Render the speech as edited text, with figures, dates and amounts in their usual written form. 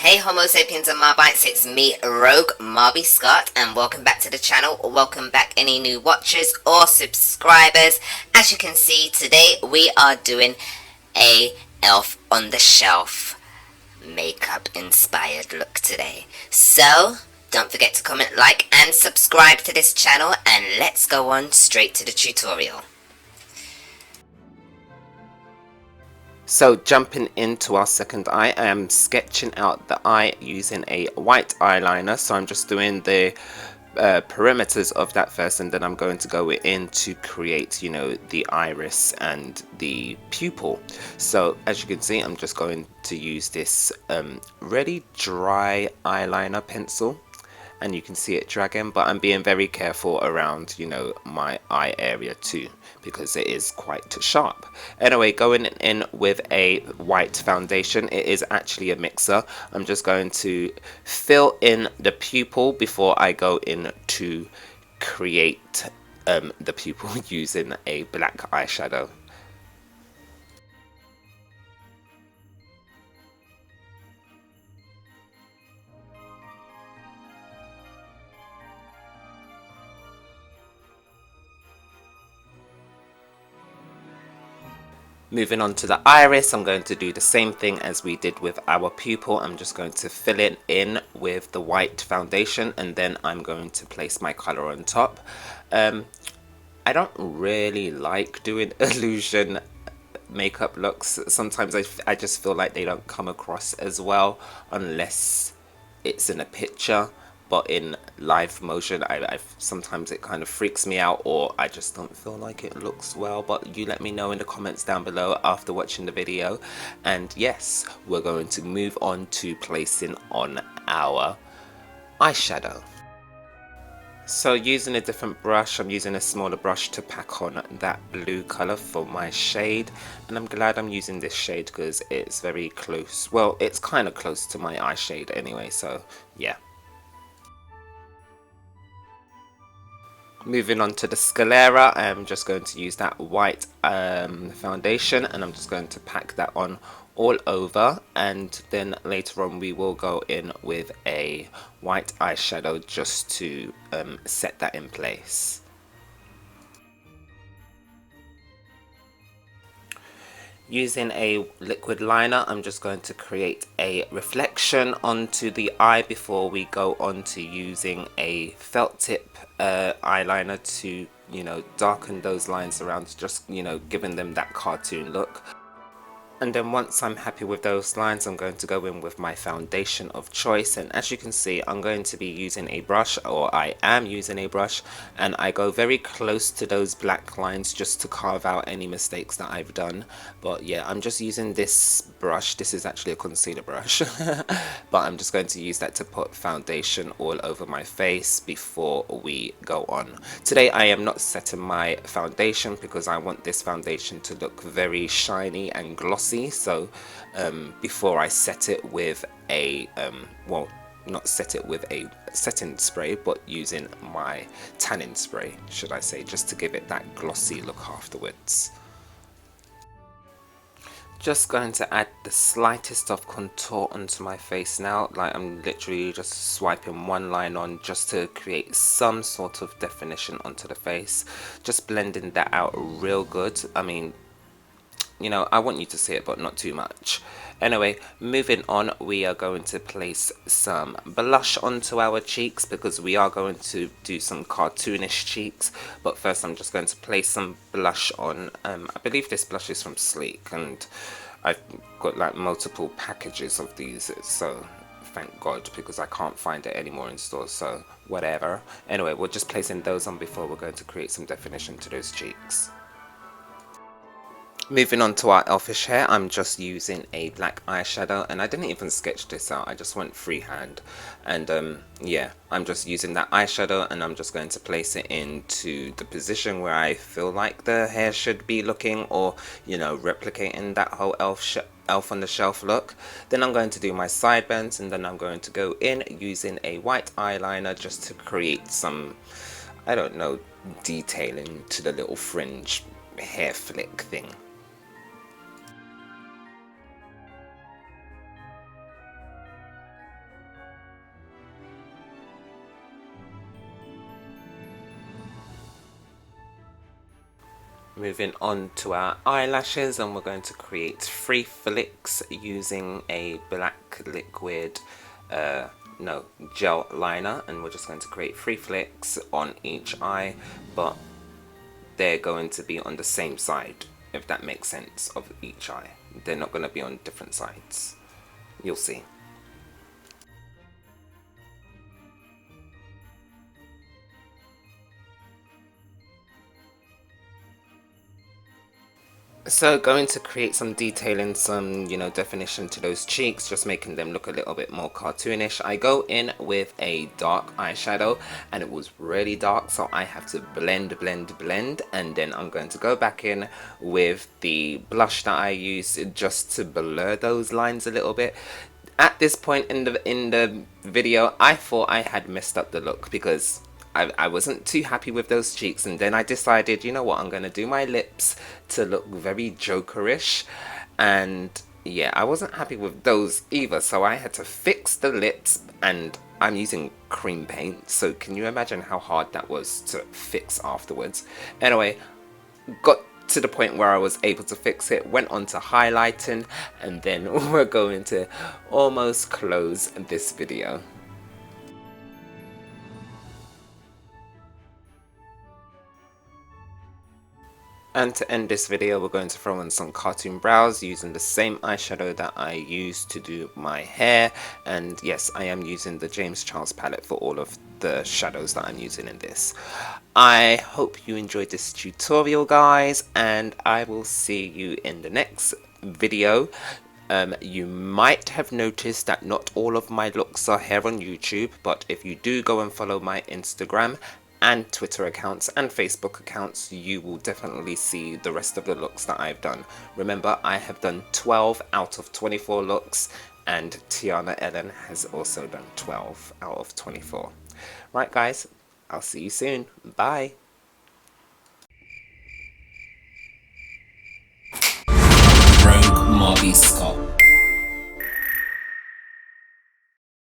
Hey Homo sapiens and Marbites, it's me, Rogue Marby Scott, and welcome back to the channel. Welcome back any new watchers or subscribers. As you can see, today we are doing a Elf on the Shelf makeup inspired look today. So, don't forget to comment, like, and subscribe to this channel, and let's go on straight to the tutorial. So jumping into our second eye, I am sketching out the eye using a white eyeliner. So I'm just doing the perimeters of that first, and then I'm going to go in to create, the iris and the pupil. So as you can see, I'm just going to use this really dry eyeliner pencil, and you can see it dragging, but I'm being very careful around, my eye area too, because it is quite sharp. Anyway, going in with a white foundation, it is actually a mixer. I'm just going to fill in the pupil before I go in to create the pupil using a black eyeshadow. Moving on to the iris, I'm going to do the same thing as we did with our pupil. I'm just going to fill it in with the white foundation, and then I'm going to place my color on top. I don't really like doing illusion makeup looks. Sometimes I just feel like they don't come across as well unless it's in a picture. But in live motion, I sometimes it kind of freaks me out, or I just don't feel like it looks well. But you let me know in the comments down below after watching the video. And yes, we're going to move on to placing on our eyeshadow. So using a different brush, I'm using a smaller brush to pack on that blue color for my shade, and I'm glad I'm using this shade because it's very close. Well, it's kind of close to my eye shade anyway, so yeah. Moving on to the sclera, I'm just going to use that white foundation, and I'm just going to pack that on all over, and then later on we will go in with a white eyeshadow just to set that in place. Using a liquid liner, I'm just going to create a reflection onto the eye before we go on to using a felt tip eyeliner to, darken those lines around, just, giving them that cartoon look. And then once I'm happy with those lines, I'm going to go in with my foundation of choice, and as you can see, I'm going to be using a brush, or I am using a brush, and I go very close to those black lines just to carve out any mistakes that I've done. But yeah, I'm just using this brush. This is actually a concealer brush but I'm just going to use that to put foundation all over my face before we go on. Today I am not setting my foundation because I want this foundation to look very shiny and glossy. So before I set it with a well, not set it with a setting spray, but using my tanning spray, should I say, just to give it that glossy look afterwards. Just going to add the slightest of contour onto my face now. Like, I'm literally just swiping one line on just to create some sort of definition onto the face, just blending that out real good. I mean, I want you to see it, but not too much. Anyway, moving on, we are going to place some blush onto our cheeks because we are going to do some cartoonish cheeks. But first, I'm just going to place some blush on. I believe this blush is from Sleek, and I've got like multiple packages of these, so thank God, because I can't find it anymore in stores, so whatever. Anyway, we're just placing those on before we're going to create some definition to those cheeks. Moving on to our elfish hair, I'm just using a black eyeshadow, and I didn't even sketch this out, I just went freehand. And yeah, I'm just using that eyeshadow, and I'm just going to place it into the position where I feel like the hair should be looking, or replicating that whole elf on the shelf look. Then I'm going to do my sideburns, and then I'm going to go in using a white eyeliner just to create some, I don't know, detailing to the little fringe hair flick thing. Moving on to our eyelashes, and we're going to create 3 flicks using a black liquid no, gel liner, and we're just going to create 3 flicks on each eye, but they're going to be on the same side, if that makes sense, of each eye. They're not going to be on different sides. You'll see. So going to create some detail and some, definition to those cheeks, just making them look a little bit more cartoonish. I go in with a dark eyeshadow, and it was really dark, so I have to blend, and then I'm going to go back in with the blush that I used just to blur those lines a little bit. At this point in the video, I thought I had messed up the look because I wasn't too happy with those cheeks, and then I decided, you know what, I'm going to do my lips to look very jokerish, and yeah, I wasn't happy with those either, so I had to fix the lips, and I'm using cream paint, so can you imagine how hard that was to fix afterwards? Anyway, got to the point where I was able to fix it, went on to highlighting, and then we're going to almost close this video. And to end this video, we're going to throw in some cartoon brows using the same eyeshadow that I used to do my hair. And yes, I am using the James Charles palette for all of the shadows that I'm using in this. I hope you enjoyed this tutorial, guys, and I will see you in the next video. You might have noticed that not all of my looks are here on YouTube, but if you do go and follow my Instagram and Twitter accounts and Facebook accounts, you will definitely see the rest of the looks that I've done. Remember, I have done 12 out of 24 looks, and Tiarna Ellen has also done 12 out of 24. Right guys, I'll see you soon. Bye.